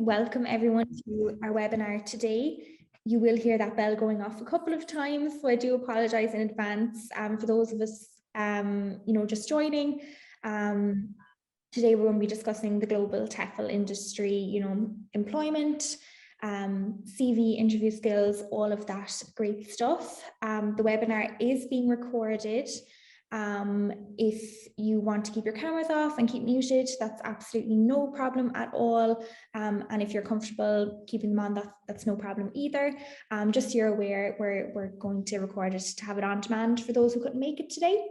Welcome everyone to our webinar today. You will hear that bell going off a couple of times, so I do apologize in advance for those of us just joining. Today we're going to be discussing the global TEFL industry, employment, CV, interview skills, all of that great stuff. The webinar is being recorded. If you want to keep your cameras off and keep muted, that's absolutely no problem at all. And if you're comfortable keeping them on, that's no problem either. Just so you're aware, we're going to record it to have it on demand for those who couldn't make it today.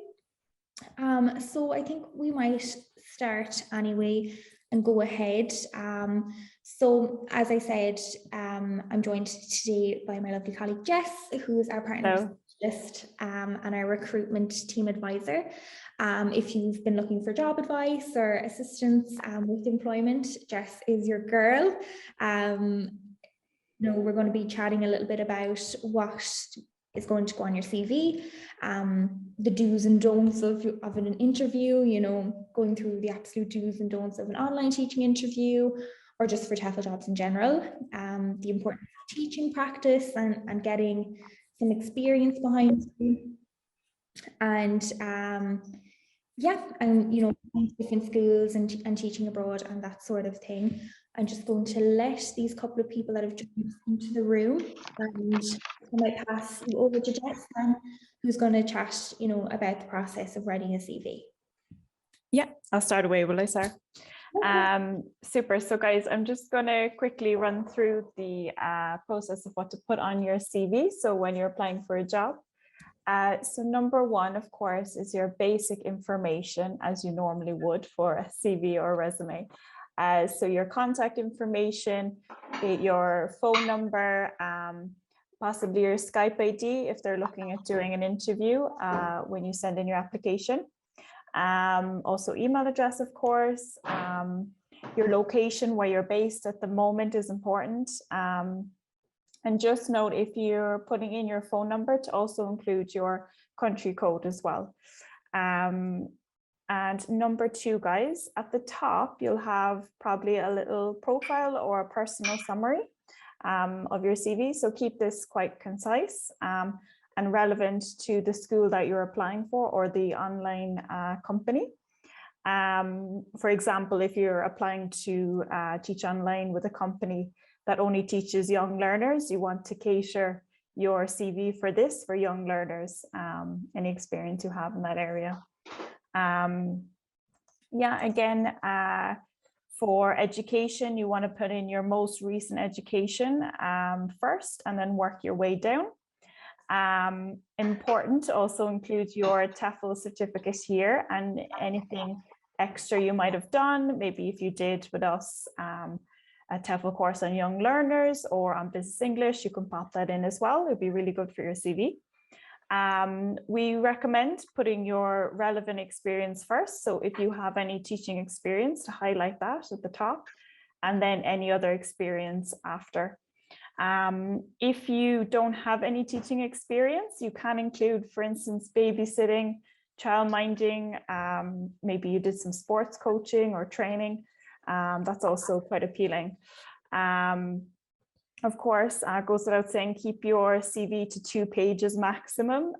So I think we might start anyway and go ahead. So as I said, I'm joined today by my lovely colleague Jess, who is our partner specialist and our recruitment team advisor. If you've been looking for job advice or assistance with employment, Jess is your girl. We're going to be chatting a little bit about what is going to go on your CV, the do's and don'ts of an interview, going through the absolute do's and don'ts of an online teaching interview, or just for TEFL jobs in general, the importance of teaching practice and getting some experience behind you, and different schools and teaching abroad and that sort of thing. I'm just going to let these couple of people that have joined into the room, and I might pass you over to Jess, who's going to chat, about the process of writing a CV. Yeah, I'll start away, will I, Sarah? Super. So guys, I'm just going to quickly run through the process of what to put on your CV. So when you're applying for a job, so number one, of course, is your basic information, as you normally would for a CV or a resume. So your contact information, your phone number, possibly your Skype ID if they're looking at doing an interview when you send in your application. Also email address, of course. Your location, where you're based at the moment, is important. And just note, if you're putting in your phone number, to also include your country code as well. And number two, guys, at the top, you'll have probably a little profile or a personal summary of your CV. So keep this quite concise and relevant to the school that you're applying for or the online company. For example, if you're applying to teach online with a company that only teaches young learners, you want to cater your CV for young learners, any experience you have in that area. Again, for education, you want to put in your most recent education first and then work your way down. Important to also include your TEFL certificate here and anything extra you might have done. Maybe if you did with us a TEFL course on young learners or on business English, you can pop that in as well. It'd be really good for your CV. We recommend putting your relevant experience first. So if you have any teaching experience, to highlight that at the top, and then any other experience after. If you don't have any teaching experience, you can include, for instance, babysitting, childminding, maybe you did some sports coaching or training. That's also quite appealing. Of course, goes without saying, keep your CV to 2 pages maximum.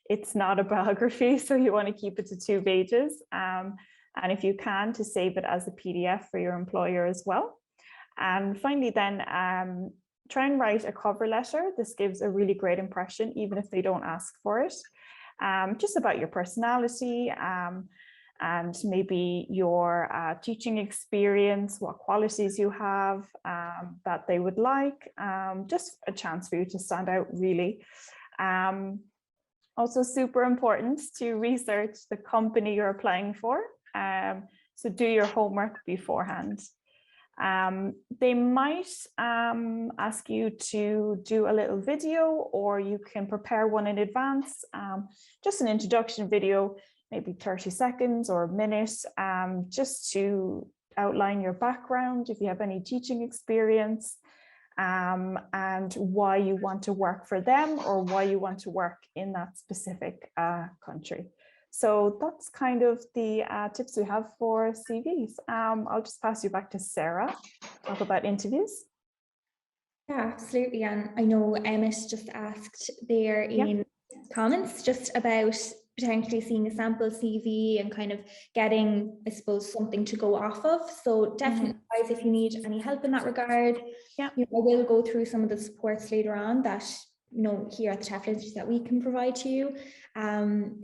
It's not a biography, so you want to keep it to 2 pages. And if you can, to save it as a PDF for your employer as well. And finally then, try and write a cover letter. This gives a really great impression, even if they don't ask for it. Just about your personality, and maybe your teaching experience, what qualities you have that they would like, just a chance for you to stand out, really. Also super important to research the company you're applying for, so do your homework beforehand. They might ask you to do a little video, or you can prepare one in advance, just an introduction video, maybe 30 seconds or a minute, just to outline your background, if you have any teaching experience, and why you want to work for them or why you want to work in that specific country. So that's kind of the tips we have for CVs. I'll just pass you back to Sarah, talk about interviews. Yeah, absolutely. And I know Emmett just asked there in comments just about potentially seeing a sample CV and kind of getting, I suppose, something to go off of. So definitely, guys, if you need any help in that regard, Yeah. I will go through some of the supports later on that, here at the TEFL Institute that we can provide to you.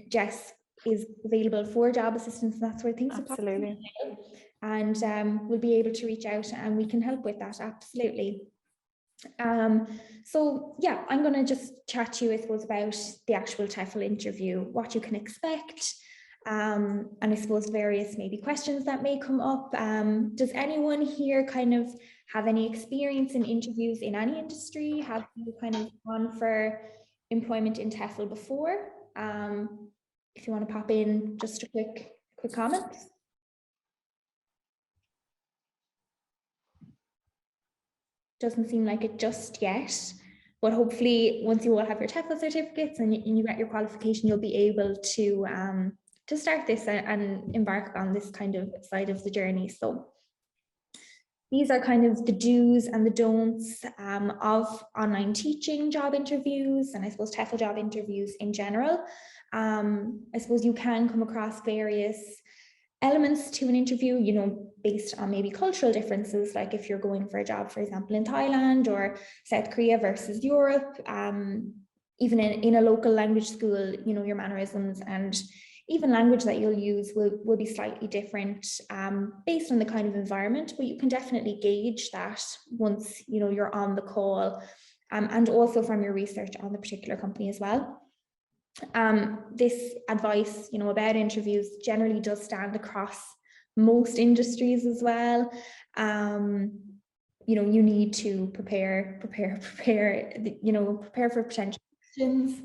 Jess is available for job assistance and that sort of thing. Absolutely. And we'll be able to reach out and we can help with that. Absolutely. So yeah, I'm going to just chat to you, I suppose, about the actual TEFL interview, what you can expect, and I suppose various maybe questions that may come up. Does anyone here kind of have any experience in interviews in any industry? Have you kind of gone for employment in TEFL before? If you want to pop in just a quick comment. Doesn't seem like it just yet, but hopefully once you all have your TEFL certificates and you get your qualification, you'll be able to start this and embark on this kind of side of the journey. So these are kind of the do's and the don'ts of online teaching job interviews, and I suppose TEFL job interviews in general. I suppose you can come across various elements to an interview, based on maybe cultural differences, like if you're going for a job, for example, in Thailand or South Korea versus Europe, even in a local language school, your mannerisms and even language that you'll use will be slightly different based on the kind of environment, but you can definitely gauge that once, you're on the call, and also from your research on the particular company as well. This advice, about interviews generally does stand across most industries as well. You need to prepare for potential questions.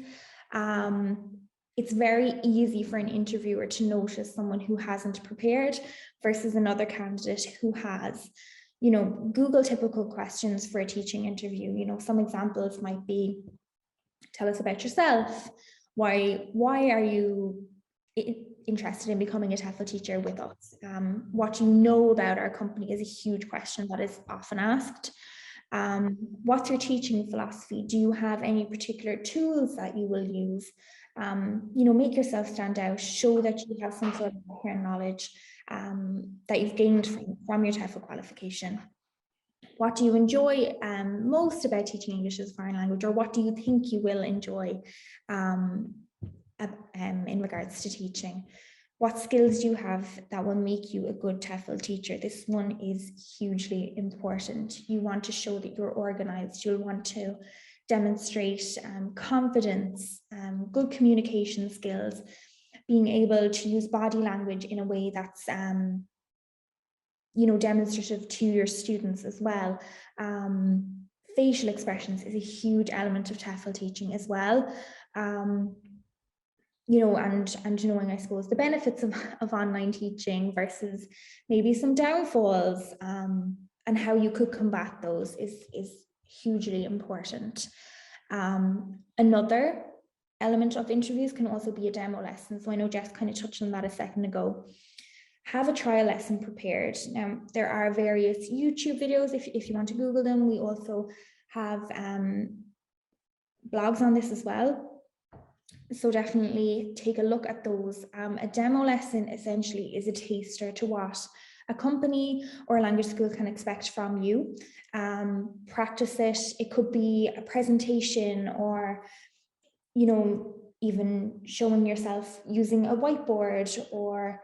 It's very easy for an interviewer to notice someone who hasn't prepared versus another candidate who has. Google typical questions for a teaching interview. Some examples might be, tell us about yourself. Why are you interested in becoming a TEFL teacher with us? What do you know about our company is a huge question that is often asked. What's your teaching philosophy? Do you have any particular tools that you will use? Make yourself stand out, show that you have some sort of background knowledge that you've gained from your TEFL qualification. What do you enjoy most about teaching English as a foreign language, or what do you think you will enjoy in regards to teaching? What skills do you have that will make you a good TEFL teacher? This one is hugely important. You want to show that you're organized. You'll want to demonstrate confidence, good communication skills, being able to use body language in a way that's demonstrative to your students as well. Facial expressions is a huge element of TEFL teaching as well. And knowing, I suppose, the benefits of online teaching versus maybe some downfalls, and how you could combat those is hugely important. Another element of interviews can also be a demo lesson. So I know Jess kind of touched on that a second ago. Have a trial lesson prepared. Now, there are various YouTube videos if you want to Google them. We also have blogs on this as well. So definitely take a look at those. A demo lesson essentially is a taster to what a company or a language school can expect from you. Practice it. It could be a presentation, or, even showing yourself using a whiteboard, or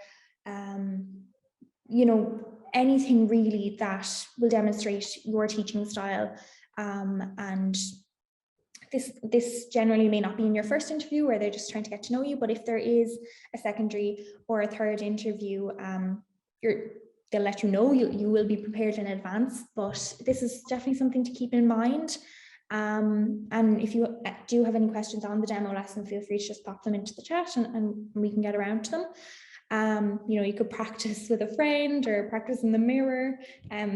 anything really that will demonstrate your teaching style. And this generally may not be in your first interview where they're just trying to get to know you, but if there is a secondary or a third interview, they'll let you know. You will be prepared in advance, but this is definitely something to keep in mind. And if you do have any questions on the demo lesson, feel free to just pop them into the chat and we can get around to them. You could practice with a friend or practice in the mirror.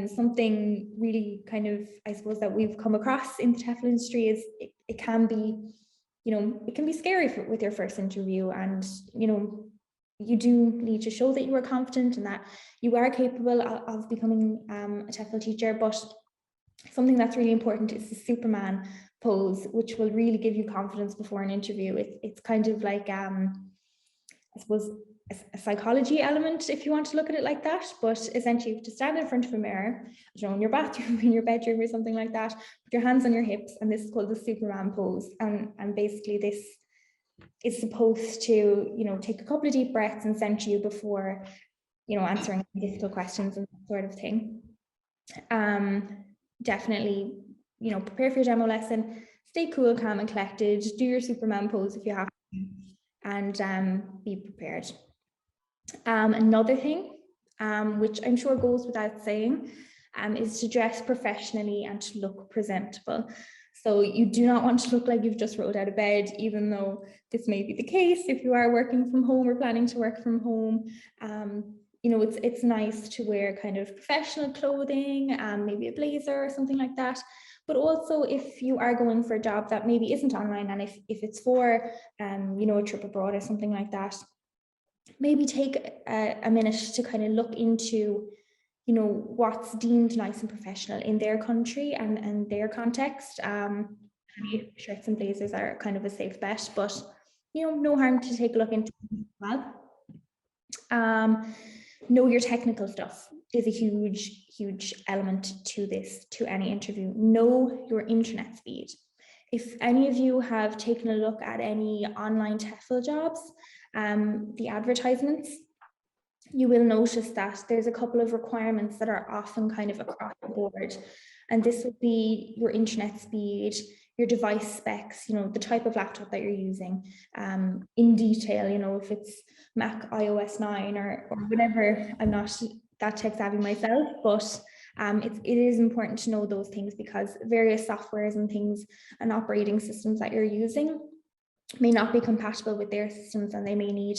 Something really kind of, I suppose, that we've come across in the TEFL industry is it can be, it can be scary with your first interview, and, you do need to show that you are confident and that you are capable of becoming a TEFL teacher. But something that's really important is the Superman pose, which will really give you confidence before an interview. It's kind of like, I suppose, a psychology element, if you want to look at it like that. But essentially, you have to stand in front of a mirror, you know, in your bathroom, in your bedroom, or something like that. Put your hands on your hips, and this is called the Superman pose. And basically, this is supposed to, you know, take a couple of deep breaths and center you before, you know, answering difficult questions and that sort of thing. Definitely, you know, prepare for your demo lesson. Stay cool, calm, and collected. Do your Superman pose if you have to, and be prepared. Another thing, which I'm sure goes without saying, is to dress professionally and to look presentable. So you do not want to look like you've just rolled out of bed, even though this may be the case if you are working from home or planning to work from home. You know, it's nice to wear kind of professional clothing, maybe a blazer or something like that. But also, if you are going for a job that maybe isn't online, and if it's for, you know, a trip abroad or something like that, maybe take a minute to kind of look into, you know, what's deemed nice and professional in their country and their context. Maybe shirts and blazers are kind of a safe bet, but, you know, no harm to take a look into as well. Know your technical stuff is a huge element to any interview. Know your internet speed. If any of you have taken a look at any online TEFL jobs, the advertisements, you will notice that there's a couple of requirements that are often kind of across the board. And this would be your internet speed, your device specs, you know, the type of laptop that you're using, in detail, you know, if it's Mac iOS 9 or whatever. I'm not that tech savvy myself, but it is important to know those things, because various softwares and things and operating systems that you're using may not be compatible with their systems, and they may need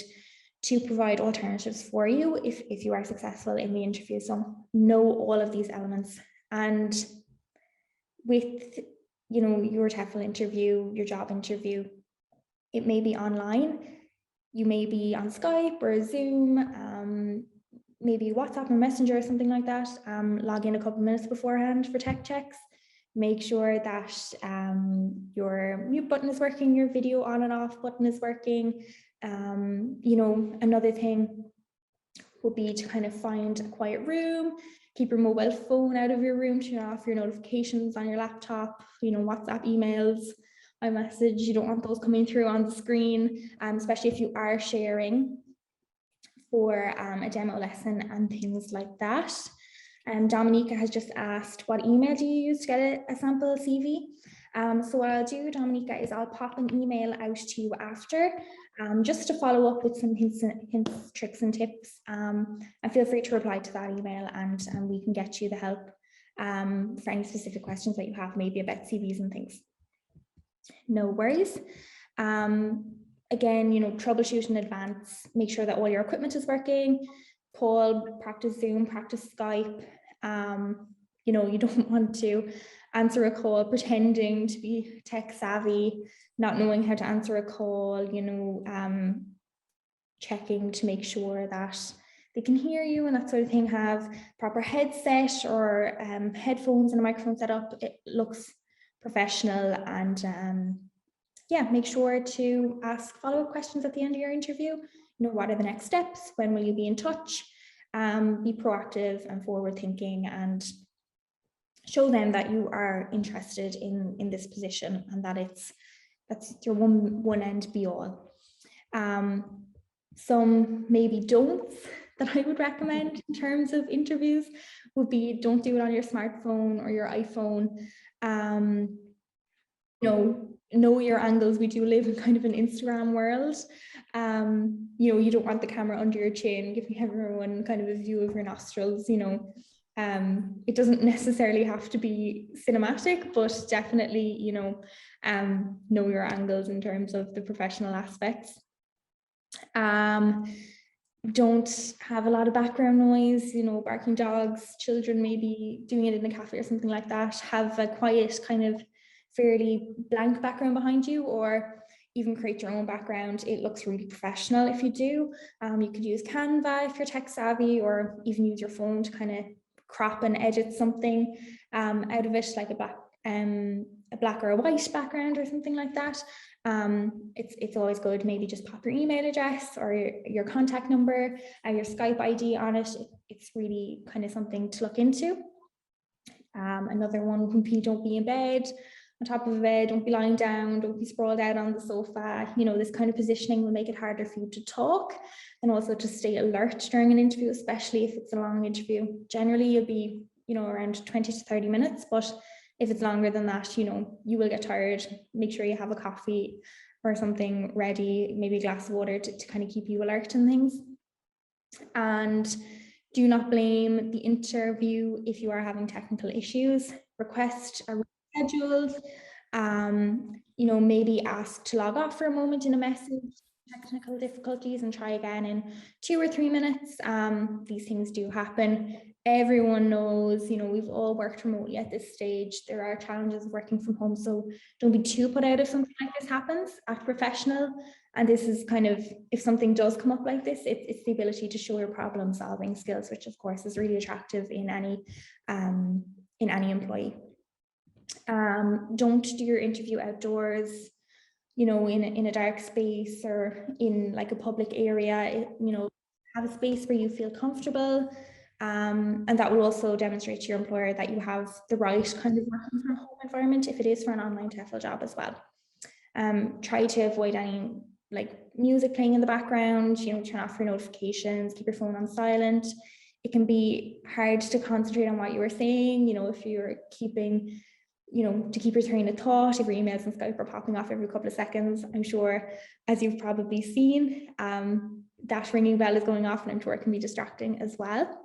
to provide alternatives for you if you are successful in the interview. So know all of these elements. And with, you know, your TEFL interview, your job interview, it may be online, you may be on Skype or Zoom, maybe WhatsApp or Messenger or something like that. Log in a couple minutes beforehand for tech checks. Make sure that your mute button is working, your video on and off button is working. You know, another thing would be to kind of find a quiet room, keep your mobile phone out of your room, turn off your notifications on your laptop, you know, WhatsApp, emails, iMessage, you don't want those coming through on the screen, especially if you are sharing for a demo lesson and things like that. Dominica has just asked, what email do you use to get a sample CV? So what I'll do, Dominica, is I'll pop an email out to you after, just to follow up with some hints, tricks and tips. And feel free to reply to that email, and we can get you the help for any specific questions that you have, maybe about CVs and things. No worries. Again, you know, troubleshoot in advance, make sure that all your equipment is working, call, practice Zoom, practice Skype. You know, you don't want to answer a call pretending to be tech savvy, not knowing how to answer a call, you know, checking to make sure that they can hear you and that sort of thing. Have proper headset or headphones and a microphone set up. It looks professional. And yeah, make sure to ask follow-up questions at the end of your interview. You know, what are the next steps? When will you be in touch? Be proactive and forward-thinking, and show them that you are interested in this position, and that that's your one end be all. Some maybe don'ts that I would recommend in terms of interviews would be, don't do it on your smartphone or your iPhone. Know your angles. We do live in kind of an Instagram world. You know, you don't want the camera under your chin, giving everyone kind of a view of your nostrils, you know. It doesn't necessarily have to be cinematic, but definitely, you know your angles in terms of the professional aspects. Don't have a lot of background noise, you know, barking dogs, children maybe doing it in a cafe or something like that. Have a quiet, kind of fairly blank background behind you, or, even create your own background. It looks really professional if you do. You could use Canva if you're tech savvy, or even use your phone to kind of crop and edit something out of it, like a black or a white background or something like that. It's always good. Maybe just pop your email address or your contact number and your Skype ID on it. It's really kind of something to look into. Another one would be, don't be in bed, on top of a bed, don't be lying down, don't be sprawled out on the sofa. You know, this kind of positioning will make it harder for you to talk and also to stay alert during an interview, especially if it's a long interview. Generally, you'll be, you know, around 20 to 30 minutes, but if it's longer than that, you know, you will get tired. Make sure you have a coffee or something ready, maybe a glass of water to kind of keep you alert and things. And do not blame the interview if you are having technical issues. Requests are scheduled. You know, maybe ask to log off for a moment in a message, technical difficulties, and try again in 2 or 3 minutes. These things do happen. Everyone knows, you know, we've all worked remotely at this stage. There are challenges of working from home, so don't be too put out if something like this happens. Act professional. And this is kind of, if something does come up like this, it's the ability to show your problem solving skills, which of course is really attractive in any employee. Don't do your interview outdoors, you know, in a dark space or in like a public area. You know, have a space where you feel comfortable. And that will also demonstrate to your employer that you have the right kind of working from home environment if it is for an online TEFL job as well. Try to avoid any like music playing in the background, you know, turn off your notifications, keep your phone on silent. It can be hard to concentrate on what you were saying, you know, if you're keeping, you know, to keep your train of thought, if your emails and Skype are popping off every couple of seconds. I'm sure, as you've probably seen, that ringing bell is going off, and I'm sure it can be distracting as well.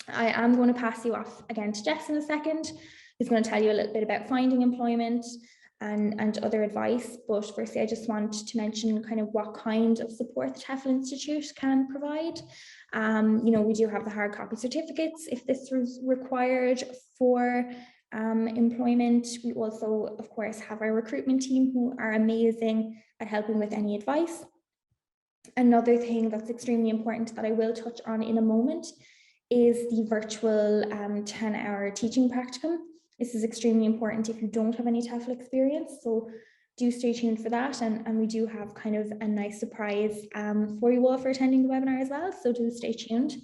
I am going to pass you off again to Jess in a second, who's going to tell you a little bit about finding employment and other advice. But firstly, I just want to mention kind of what kind of support the TEFL Institute can provide. You know, we do have the hard copy certificates if this was required for employment. We also, of course, have our recruitment team who are amazing at helping with any advice. Another thing that's extremely important that I will touch on in a moment is the virtual 10-hour teaching practicum. This is extremely important if you don't have any TEFL experience, so do stay tuned for that. And we do have kind of a nice surprise for you all for attending the webinar as well, so do stay tuned.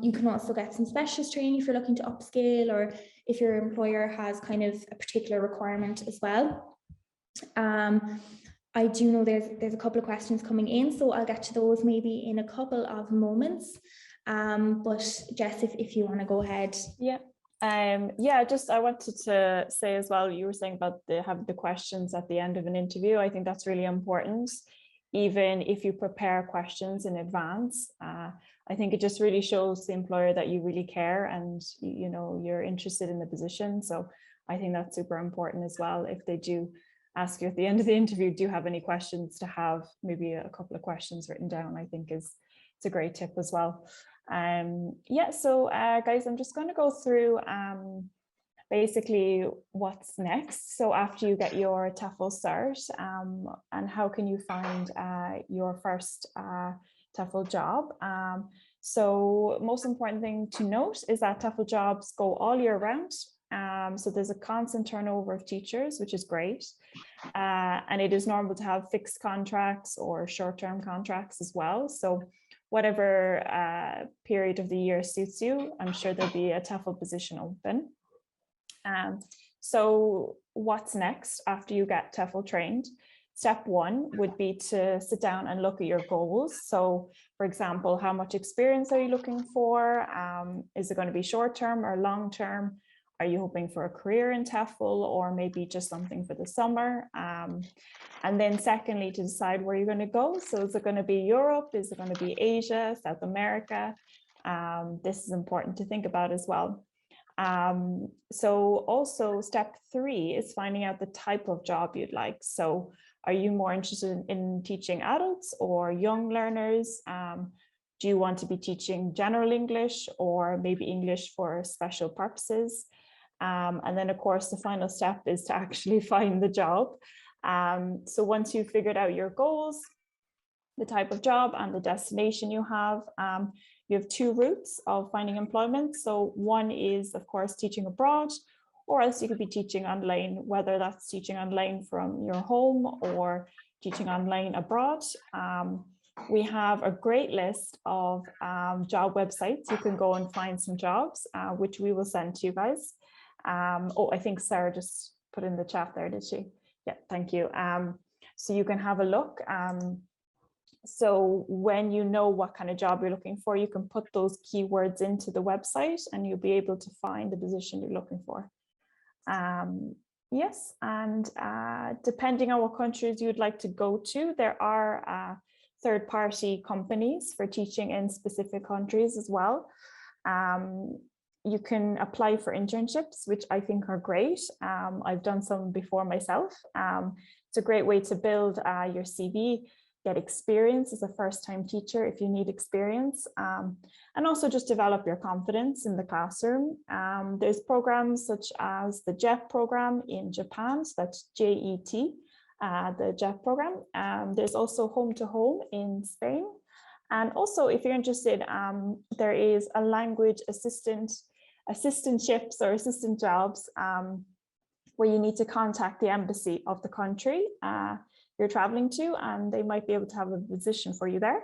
You can also get some specialist training if you're looking to upscale, or if your employer has kind of a particular requirement as well. I do know there's a couple of questions coming in, so I'll get to those maybe in a couple of moments. But Jess, if you want to go ahead. Yeah. Just I wanted to say as well, you were saying about having the questions at the end of an interview. I think that's really important. Even if you prepare questions in advance, I think it just really shows the employer that you really care and you know you're interested in the position. So I think that's super important as well. If they do ask you at the end of the interview, do you have any questions, to have maybe a couple of questions written down, I think it's a great tip as well. Guys, I'm just going to go through basically what's next. So after you get your TEFL Cert, and how can you find your first TEFL job? So most important thing to note is that TEFL jobs go all year round. So there's a constant turnover of teachers, which is great. And it is normal to have fixed contracts or short-term contracts as well. So whatever period of the year suits you, I'm sure there'll be a TEFL position open. So what's next after you get TEFL trained? Step one would be to sit down and look at your goals. So for example, how much experience are you looking for? Is it going to be short-term or long-term? Are you hoping for a career in TEFL, or maybe just something for the summer? And then secondly, to decide where you're going to go. So is it going to be Europe? Is it going to be Asia, South America? This is important to think about as well. So also step 3 is finding out the type of job you'd like. So are you more interested in teaching adults or young learners? Do you want to be teaching general English or maybe English for special purposes? And then of course, the final step is to actually find the job. So once you've figured out your goals, the type of job and the destination you have 2 routes of finding employment. So one is, of course, teaching abroad, or else you could be teaching online, whether that's teaching online from your home or teaching online abroad. We have a great list of job websites. You can go and find some jobs, which we will send to you guys. Oh, I think Sarah just put in the chat there, did she? Yeah, thank you. So you can have a look. So when you know what kind of job you're looking for, you can put those keywords into the website and you'll be able to find the position you're looking for. Yes, and depending on what countries you'd like to go to, there are third-party companies for teaching in specific countries as well. You can apply for internships, which I think are great. I've done some before myself. It's a great way to build your CV, get experience as a first-time teacher if you need experience, and also just develop your confidence in the classroom. There's programs such as the JET program in Japan, so that's JET, the JET program. There's also Home to Home in Spain. And also, if you're interested, there is a language assistantships or assistant jobs where you need to contact the embassy of the country you're traveling to, and they might be able to have a position for you there.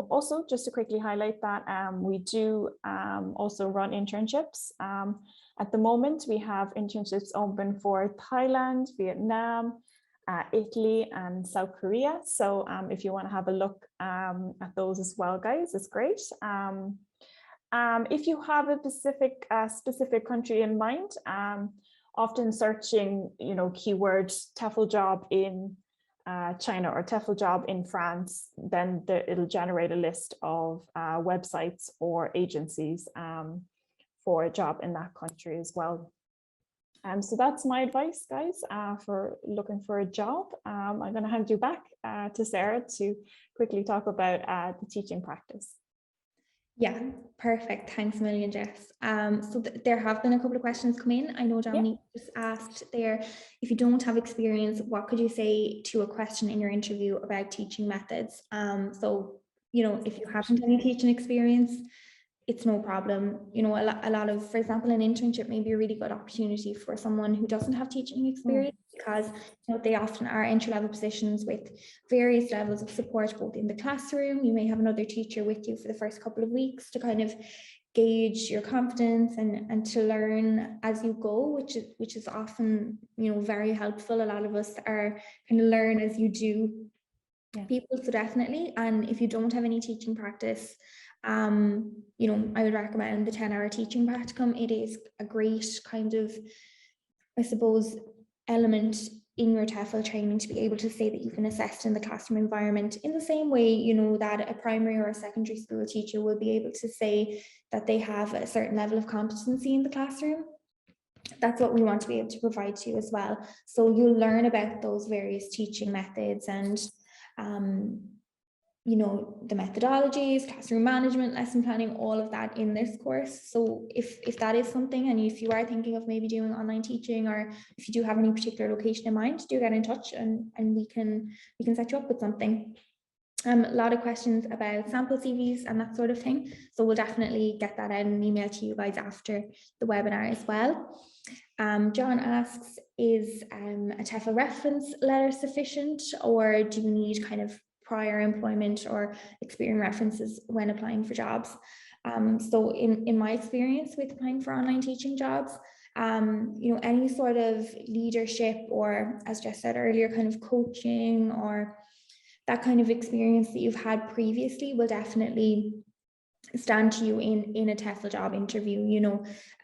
Also, just to quickly highlight that we do also run internships. At the moment, we have internships open for Thailand, Vietnam, Italy, and South Korea. So if you want to have a look at those as well, guys, it's great. If you have a specific country in mind, often searching, keywords TEFL job in China or TEFL job in France, then it'll generate a list of websites or agencies for a job in that country as well. So that's my advice, guys, for looking for a job. I'm going to hand you back to Sarah to quickly talk about the teaching practice. Yeah, perfect. Thanks a million, Jess. So there have been a couple of questions come in. I know Dominique just asked there, if you don't have experience, what could you say to a question in your interview about teaching methods? So, if you haven't any teaching experience, it's no problem. A lot of, for example, an internship may be a really good opportunity for someone who doesn't have teaching experience, because they often are entry-level positions with various levels of support, both in the classroom. You may have another teacher with you for the first couple of weeks to kind of gauge your confidence and to learn as you go, which is often, very helpful. A lot of us are kind of learn as you do people, so definitely. And if you don't have any teaching practice, I would recommend the 10-hour teaching practicum. It is a great kind of, I suppose, element in your TEFL training to be able to say that you've been assessed in the classroom environment in the same way, that a primary or a secondary school teacher will be able to say that they have a certain level of competency in the classroom. That's what we want to be able to provide to you as well. So you'll learn about those various teaching methods and the methodologies, classroom management, lesson planning, all of that in this course. So if that is something, and if you are thinking of maybe doing online teaching, or if you do have any particular location in mind, do get in touch and we can set you up with something. A lot of questions about sample CVs and that sort of thing. So we'll definitely get that out in an email to you guys after the webinar as well. John asks, is a TEFL reference letter sufficient, or do you need kind of prior employment or experience references when applying for jobs? So in my experience with applying for online teaching jobs, any sort of leadership, or as Jess said earlier, kind of coaching or that kind of experience that you've had previously will definitely stand to you in a TEFL job interview.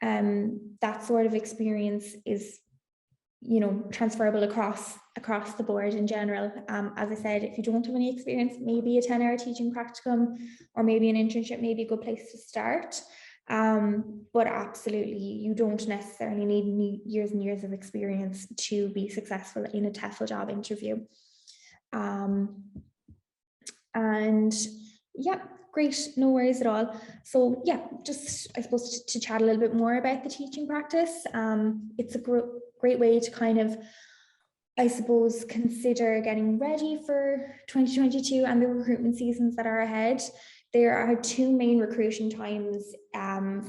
That sort of experience is transferable across the board in general. As I said, if you don't have any experience, maybe a 10-hour teaching practicum or maybe an internship may be a good place to start. But absolutely, you don't necessarily need years and years of experience to be successful in a TEFL job interview. And yeah, great, no worries at all. So yeah, just I suppose to chat a little bit more about the teaching practice. It's a great way to kind of I suppose, consider getting ready for 2022 and the recruitment seasons that are ahead. There are two main recruiting times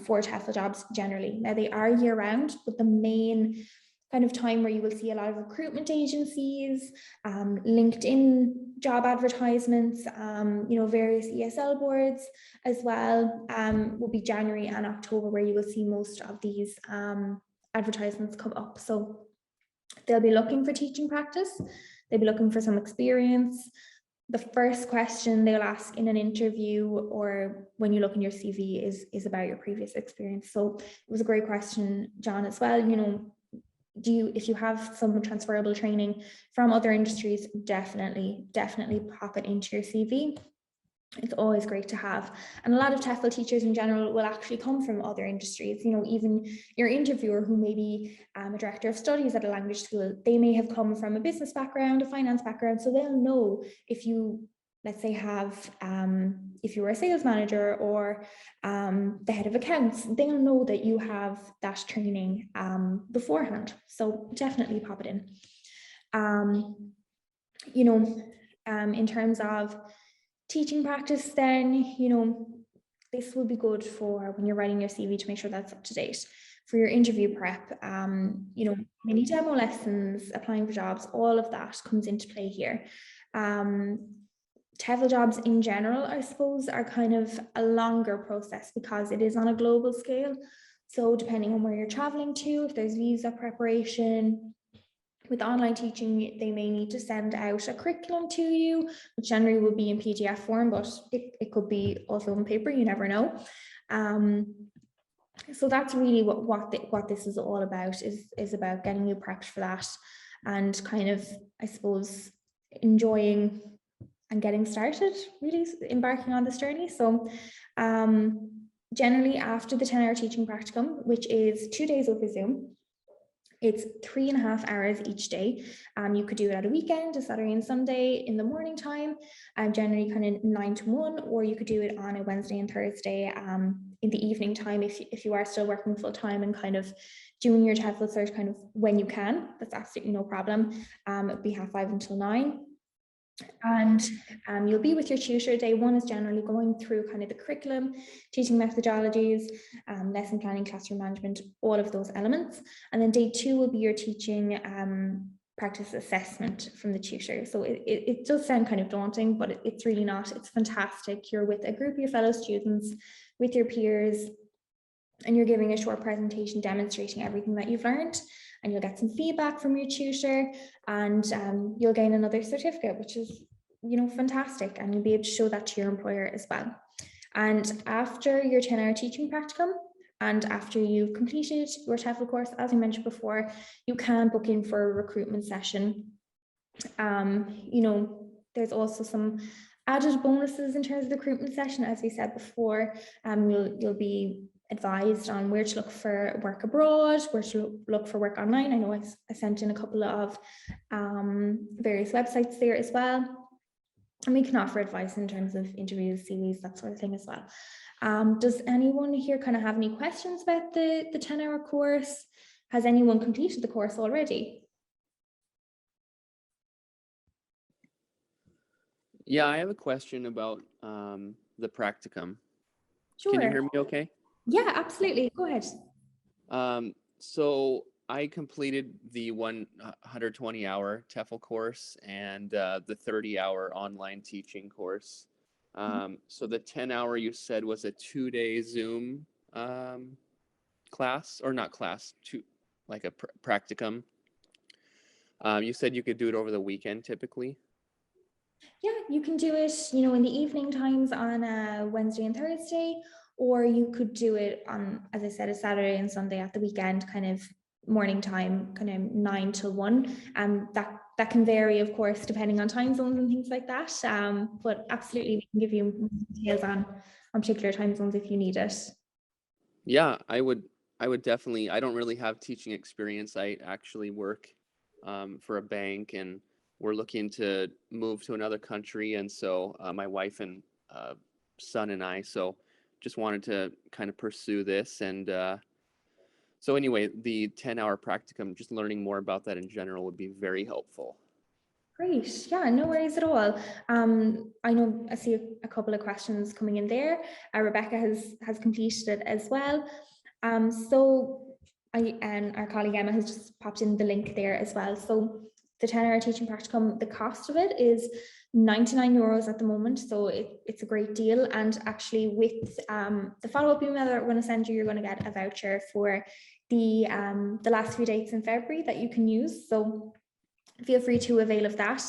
for TEFL jobs generally. Now, they are year round, but the main kind of time where you will see a lot of recruitment agencies, LinkedIn job advertisements, various ESL boards as well, will be January and October, where you will see most of these advertisements come up. So they'll be looking for teaching practice. They'll be looking for some experience. The first question they'll ask in an interview or when you look in your CV is about your previous experience. So it was a great question, John, as well. If you have some transferable training from other industries, definitely pop it into your CV. It's always great to have. And a lot of TEFL teachers in general will actually come from other industries. Even your interviewer, who may be a director of studies at a language school, they may have come from a business background, a finance background. So they'll know if you, let's say, have, if you were a sales manager or the head of accounts, they'll know that you have that training beforehand. So definitely pop it in. In terms of teaching practice, then, this will be good for when you're writing your CV to make sure that's up to date. For your interview prep, mini demo lessons, applying for jobs, all of that comes into play here. TEFL jobs in general, I suppose, are kind of a longer process because it is on a global scale. So depending on where you're traveling to, if there's visa preparation, with online teaching, they may need to send out a curriculum to you, which generally will be in PDF form, but it could be also on paper, you never know. So that's really what this is all about, is about getting you prepped for that and kind of, I suppose, enjoying and getting started, really embarking on this journey. So generally after the 10-hour teaching practicum, which is 2 days over Zoom, it's 3.5 hours each day. You could do it at a weekend, a Saturday and Sunday in the morning time, generally kind of 9 to 1, or you could do it on a Wednesday and Thursday in the evening time if you are still working full time and kind of doing your TEFL Cert kind of when you can. That's absolutely no problem. It'll be 5:30 until 9. And you'll be with your tutor. Day one is generally going through kind of the curriculum, teaching methodologies, lesson planning, classroom management, all of those elements. And then day two will be your teaching practice assessment from the tutor. So it does sound kind of daunting, but it's really not. It's fantastic. You're with a group of your fellow students, with your peers, and you're giving a short presentation demonstrating everything that you've learned, and you'll get some feedback from your tutor, and you'll gain another certificate, which is, fantastic, and you'll be able to show that to your employer as well. And after your 10-hour teaching practicum, and after you've completed your TEFL course, as I mentioned before, you can book in for a recruitment session. There's also some added bonuses in terms of the recruitment session. As we said before, you'll be advised on where to look for work abroad, where to look for work online. I know I sent in a couple of various websites there as well. And we can offer advice in terms of interviews, CVs, that sort of thing as well. Does anyone here kind of have any questions about the 10-hour course? Has anyone completed the course already? Yeah, I have a question about the practicum. Sure. Can you hear me okay? Yeah, absolutely. Go ahead. So I completed the 120-hour TEFL course and the 30-hour online teaching course. So the 10-hour you said was a 2-day Zoom class, or not class, like a practicum. You said you could do it over the weekend typically. Yeah, you can do it, in the evening times on a Wednesday and Thursday, or you could do it on, as I said, a Saturday and Sunday at the weekend, kind of morning time, kind of 9 till 1. That can vary, of course, depending on time zones and things like that. But absolutely, we can give you details on particular time zones if you need it. Yeah, I would definitely. I don't really have teaching experience. I actually work for a bank, and we're looking to move to another country. And so my wife and son and I, so just wanted to kind of pursue this. And So anyway, the 10-hour practicum, just learning more about that in general would be very helpful. Great. Yeah, no worries at all. I know I see a couple of questions coming in there. Rebecca has completed it as well. So and our colleague Emma has just popped in the link there as well. So the 10-hour teaching practicum, the cost of it is €99 at the moment. So it's a great deal. And actually with the follow-up email that we're going to send you, you're going to get a voucher for the last few dates in February that you can use. So feel free to avail of that.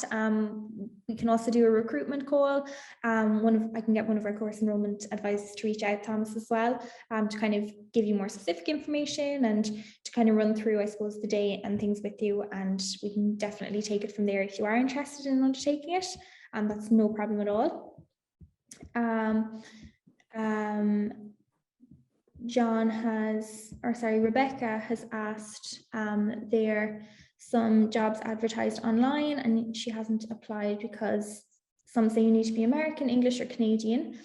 We can also do a recruitment call. I can get one of our course enrollment advisors to reach out, Thomas, as well, to kind of give you more specific information and to kind of run through, I suppose, the day and things with you. And we can definitely take it from there if you are interested in undertaking it. And that's no problem at all. Rebecca has asked some jobs advertised online and she hasn't applied because some say you need to be American, English or Canadian.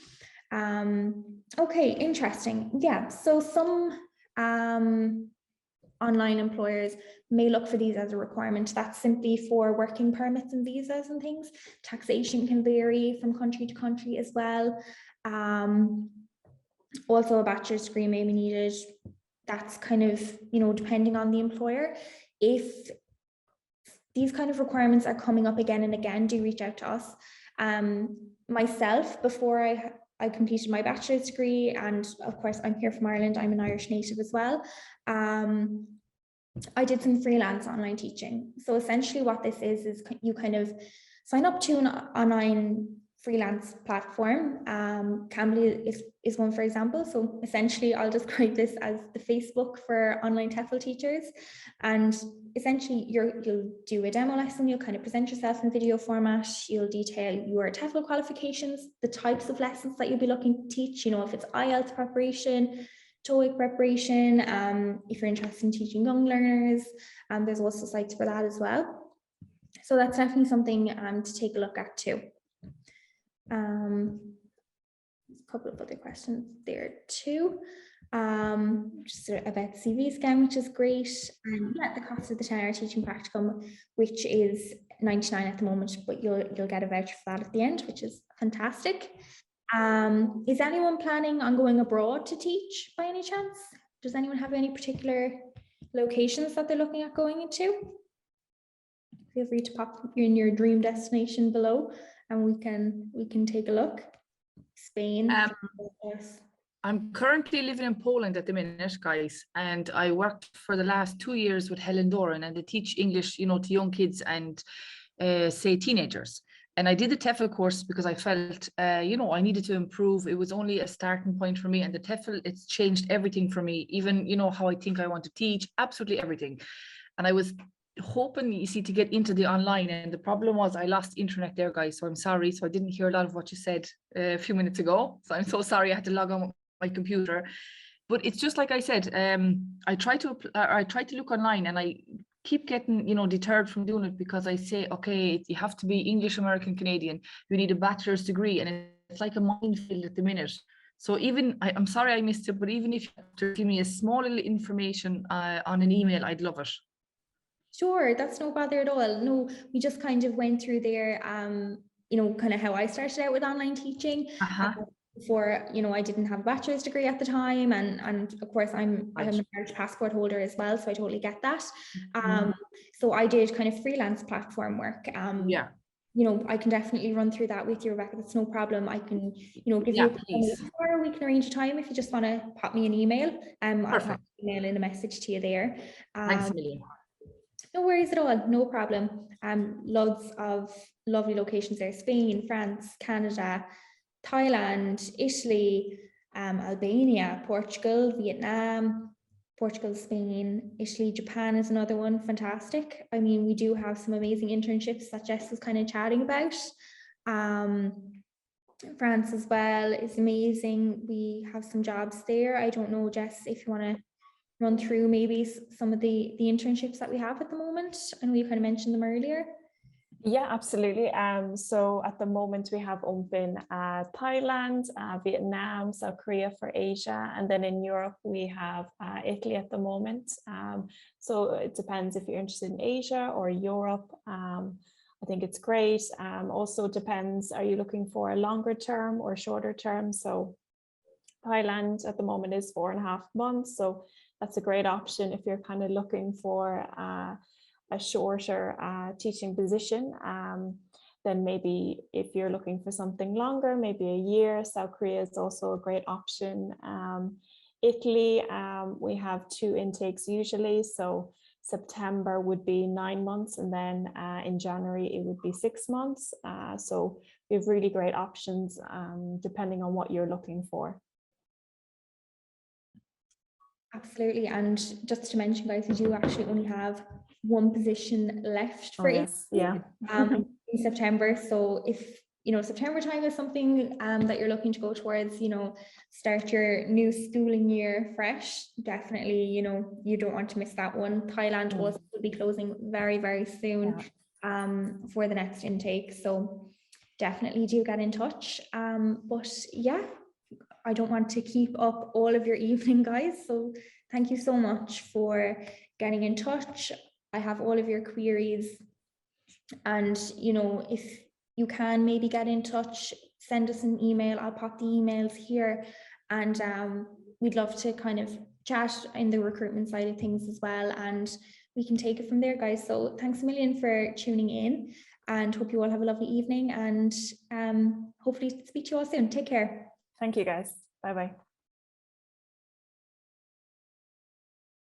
Okay, interesting. Yeah, so some online employers may look for these as a requirement. That's simply for working permits and visas and things. Taxation can vary from country to country as well. Also a bachelor's degree may be needed. That's kind of, depending on the employer. If these kind of requirements are coming up again and again, do reach out to us. Myself, before I completed my bachelor's degree, and of course I'm here from Ireland, I'm an Irish native as well. I did some freelance online teaching. So essentially what this is you kind of sign up to an online freelance platform. Cambly is one, for example. So essentially I'll describe this as the Facebook for online TEFL teachers. And essentially you'll do a demo lesson, you'll kind of present yourself in video format, you'll detail your TEFL qualifications, the types of lessons that you'll be looking to teach, if it's IELTS preparation, TOEIC preparation, if you're interested in teaching young learners, there's also sites for that as well. So that's definitely something to take a look at too. A couple of other questions there too. Just about the CV scan, which is great. And yeah, the cost of the 10-hour teaching practicum, which is $99 at the moment, but you'll get a voucher for that at the end, which is fantastic. Is anyone planning on going abroad to teach by any chance? Does anyone have any particular locations that they're looking at going into? Feel free to pop in your dream destination below and we can take a look. Spain. I'm currently living in Poland at the minute, guys, and I worked for the last 2 years with Helen Doran, and they teach English, to young kids and say teenagers. And I did the TEFL course because I felt, I needed to improve. It was only a starting point for me, and the TEFL, it's changed everything for me. Even, how I think I want to teach, absolutely everything. And I was hoping, to get into the online, and the problem was I lost internet there, guys, so I'm sorry. So I didn't hear a lot of what you said a few minutes ago, so I'm so sorry. I had to log on my computer, but it's just like I said, I try to look online, and I keep getting deterred from doing it because I say, okay, you have to be English, American, Canadian, you need a bachelor's degree, and it's like a minefield at the minute. So even I'm sorry I missed it, but even if you have to give me a small little information on an email, I'd love it. Sure, that's no bother at all. No, we just kind of went through there, kind of how I started out with online teaching. Before, I didn't have a bachelor's degree at the time, and of course I'm an Irish passport holder as well, so I totally get that. So I did kind of freelance platform work. I can definitely run through that with you, Rebecca. That's no problem. I can, give you a call, or we can arrange a time if you just want to pop me an email. I'll pop email in a message to you there. Thanks a million. No worries at all, no problem. Loads of lovely locations there: Spain, France, Canada, Thailand, Italy, Albania, Portugal, Vietnam, Spain, Italy, Japan is another one. Fantastic. I mean, we do have some amazing internships that Jess was kind of chatting about. France as well is amazing. We have some jobs there. I don't know, Jess, if you want to run through maybe some of the internships that we have at the moment, and we kind of mentioned them earlier. Yeah, absolutely. So at the moment we have open Thailand, Vietnam, South Korea for Asia, and then in Europe we have Italy at the moment. So it depends if you're interested in Asia or Europe. I think it's great. Also depends, are you looking for a longer term or shorter term? So Thailand at the moment is 4.5 months. So that's a great option if you're kind of looking for a shorter teaching position. Then maybe if you're looking for something longer, maybe a year, South Korea is also a great option. Italy, we have 2 intakes usually. So September would be 9 months, and then in January it would be 6 months. So we have really great options depending on what you're looking for. Absolutely. And just to mention, guys, we do actually only have 1 position left for yes, yeah. in September. So if September time is something that you're looking to go towards, start your new schooling year fresh, definitely, you don't want to miss that one. Thailand also will be closing very, very soon for the next intake. So definitely do get in touch. But yeah, I don't want to keep up all of your evening, guys. So thank you so much for getting in touch. I have all of your queries, and if you can maybe get in touch, send us an email. I'll pop the emails here, and we'd love to kind of chat in the recruitment side of things as well, and we can take it from there, guys. So thanks a million for tuning in, and hope you all have a lovely evening, and hopefully speak to you all soon. Take care. Thank you, guys. Bye-bye.